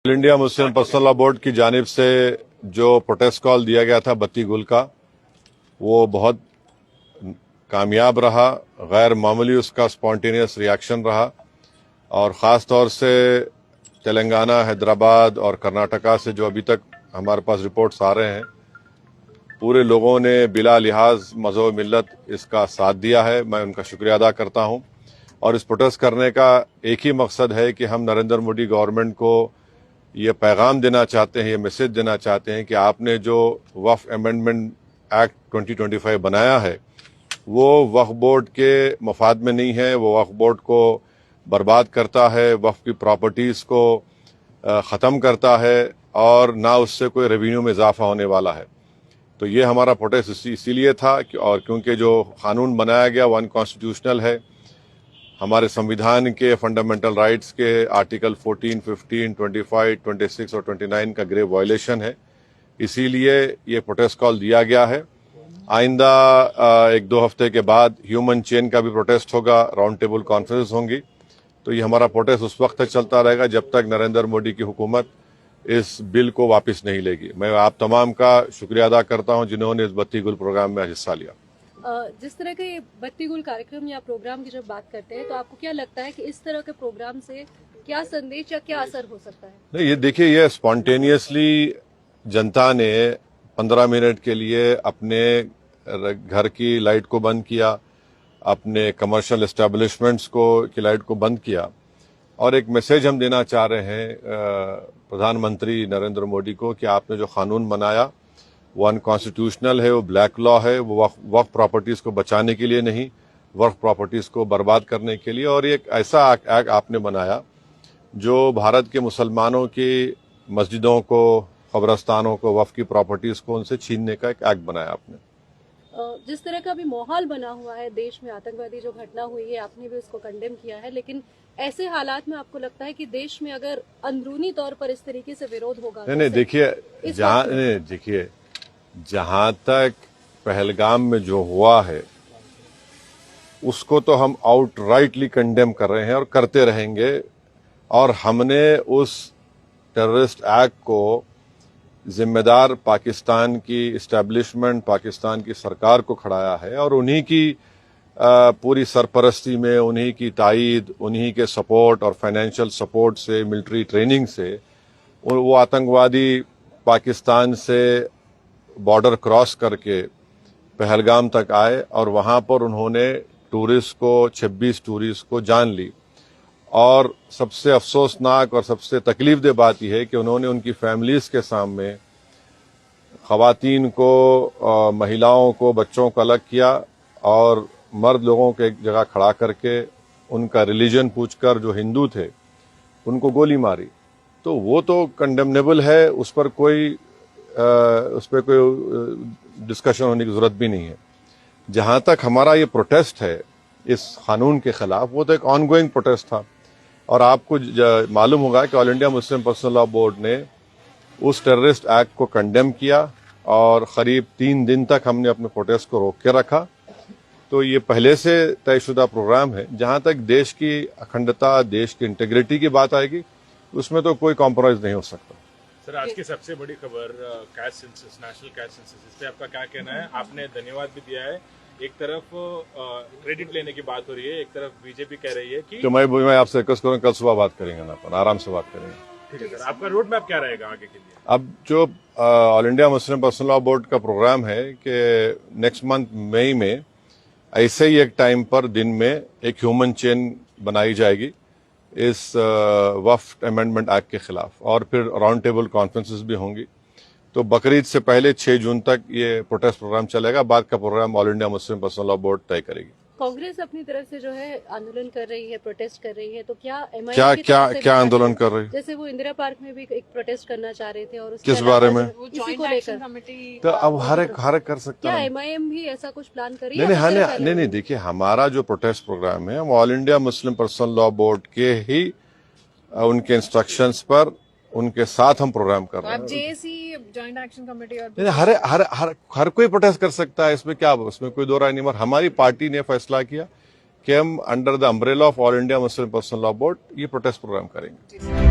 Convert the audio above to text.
All India Muslim personal law board की जानिब से जो प्रोटेस्ट कॉल दिया गया था बत्ती गुल का, वो बहुत कामयाब रहा। गैर मामूली उसका स्पॉन्टेनियस रिएक्शन रहा और ख़ास तौर से तेलंगाना, हैदराबाद और कर्नाटका से जो अभी तक हमारे पास रिपोर्ट्स आ रहे हैं, पूरे लोगों ने बिला लिहाज मज़हब मिल्लत इसका साथ दिया है। मैं उनका शुक्रिया अदा करता हूं। और इस प्रोटेस्ट करने का एक ही मकसद है कि हम नरेंद्र मोदी गवर्नमेंट को ये पैगाम देना चाहते हैं, ये मैसेज देना चाहते हैं कि आपने जो वक्फ अमेंडमेंट एक्ट 2025 बनाया है वो वक्फ बोर्ड के मफाद में नहीं है। वो वक्फ बोर्ड को बर्बाद करता है, वक्फ की प्रॉपर्टीज़ को ख़त्म करता है और ना उससे कोई रेवेन्यू में इजाफा होने वाला है। तो ये हमारा प्रोटेस्ट इसीलिए था और क्योंकि जो कानून बनाया गया वो अनकॉन्स्टिट्यूशनल है, हमारे संविधान के फंडामेंटल राइट्स के आर्टिकल 14, 15, 25, 26 और 29 का ग्रेव वायलेशन है। इसीलिए ये प्रोटेस्ट कॉल दिया गया है। आइंदा 1-2 हफ्ते के बाद ह्यूमन चेन का भी प्रोटेस्ट होगा, राउंड टेबल कॉन्फ्रेंस होंगी। तो ये हमारा प्रोटेस्ट उस वक्त तक चलता रहेगा जब तक नरेंद्र मोदी की हुकूमत इस बिल को वापस नहीं लेगी। मैं आप तमाम का शुक्रिया अदा करता हूं जिन्होंने इस बत्ती गुल प्रोग्राम में हिस्सा लिया। जिस तरह के बत्ती गुल कार्यक्रम या प्रोग्राम की जब बात करते हैं तो आपको क्या लगता है कि इस तरह के प्रोग्राम से क्या संदेश या क्या असर हो सकता है? नहीं, ये देखिए, ये स्पॉन्टेनियसली जनता ने 15 मिनट के लिए अपने घर की लाइट को बंद किया, अपने कमर्शियल एस्टेब्लिशमेंट्स की लाइट को बंद किया और एक मैसेज हम देना चाह रहे हैं प्रधानमंत्री नरेंद्र मोदी को कि आपने जो कानून बनाया वो अनकॉन्स्टिट्यूशनल है, वो ब्लैक लॉ है, वो वक्फ प्रॉपर्टीज़ को बचाने के लिए नहीं, वक्फ प्रॉपर्टीज़ को बर्बाद करने के लिए। और एक ऐसा एक्ट आपने बनाया जो भारत के मुसलमानों की मस्जिदों को, कब्रस्तानों को, वक्फ की प्रॉपर्टीज़ को उनसे छीनने का एक एक्ट बनाया आपने। जिस तरह का अभी माहौल बना हुआ है देश में, आतंकवादी जो घटना हुई है, आपने भी उसको कंडेम किया है, लेकिन ऐसे हालात में आपको लगता है कि देश में अगर अंदरूनी तौर पर इस तरीके से विरोध होगा? नहीं, देखिए, जहां तक पहलगाम में जो हुआ है उसको तो हम आउटराइटली कंडेम कर रहे हैं और करते रहेंगे। और हमने उस टेररिस्ट एक्ट को जिम्मेदार पाकिस्तान की इस्टेब्लिशमेंट, पाकिस्तान की सरकार को खड़ाया है और उन्हीं की पूरी सरपरस्ती में, उन्हीं की तायीद, उन्हीं के सपोर्ट और फाइनेंशियल सपोर्ट से, मिलिट्री ट्रेनिंग से वो आतंकवादी पाकिस्तान से बॉर्डर क्रॉस करके पहलगाम तक आए और वहां पर उन्होंने 26 टूरिस्ट को जान ली। और सबसे अफसोसनाक और सबसे तकलीफदेह बात यह है कि उन्होंने उनकी फैमिलीज के सामने खवातीन को, महिलाओं को, बच्चों को अलग किया और मर्द लोगों के एक जगह खड़ा करके उनका रिलीजन पूछकर, जो हिंदू थे, उनको गोली मारी। तो वो तो कंडेमनेबल है, उस पर कोई डिस्कशन होने की जरूरत भी नहीं है। जहां तक हमारा ये प्रोटेस्ट है इस कानून के खिलाफ, वो तो एक ऑनगोइंग प्रोटेस्ट था। और आपको मालूम होगा कि all India Muslim personal law board ने उस टेररिस्ट एक्ट को कंडेम किया और करीब 3 दिन तक हमने अपने प्रोटेस्ट को रोक के रखा। तो ये पहले से तयशुदा प्रोग्राम है। जहां तक देश की अखंडता, देश की इंटीग्रिटी की बात आएगी, उसमें तो कोई कॉम्प्रोमाइज नहीं हो सकता। सर, आज की सबसे बड़ी खबर caste census, national caste census, इस पे आपका क्या कहना है? आपने धन्यवाद भी दिया है, एक तरफ क्रेडिट लेने की बात हो रही है, एक तरफ बीजेपी कह रही है कि तो मैं आपसे रिक्वेस्ट करूँ, कल सुबह बात करेंगे ना, अपन आराम से बात करेंगे। ठीक है सर, आपका रोड मैप क्या रहेगा आगे के लिए? अब जो all India Muslim personal law board का प्रोग्राम है कि नेक्स्ट मंथ मई में ऐसे ही एक टाइम पर दिन में एक ह्यूमन चेन बनाई जाएगी इस वक्फ अमेंडमेंट एक्ट के खिलाफ और फिर राउंड टेबल कॉन्फ्रेंसेस भी होंगी। तो बकरीद से पहले 6 जून तक ये प्रोटेस्ट प्रोग्राम चलेगा। बाद का program all India Muslim personal law board तय करेगी। कांग्रेस अपनी तरफ से जो है आंदोलन कर रही है, प्रोटेस्ट कर रही है, तो क्या क्या आंदोलन कर रही है? जैसे वो इंदिरा पार्क में भी एक प्रोटेस्ट करना चाह रहे थे और किस बारे में? इसी को लेकर। तो अब हर एक कर सकता क्या है। MIM भी ऐसा कुछ प्लान कर रही है? नहीं, देखिए, हमारा जो प्रोटेस्ट प्रोग्राम है वो all India Muslim personal law board के ही उनके इंस्ट्रक्शंस पर, उनके साथ हम प्रोग्राम कर रहे हैं। जेएसी, जॉइंट एक्शन कमेटी और हर कोई प्रोटेस्ट कर सकता है, इसमें कोई दो राय नहीं। मगर हमारी पार्टी ने फैसला किया कि हम under the umbrella of all India Muslim personal law board ये प्रोटेस्ट प्रोग्राम करेंगे।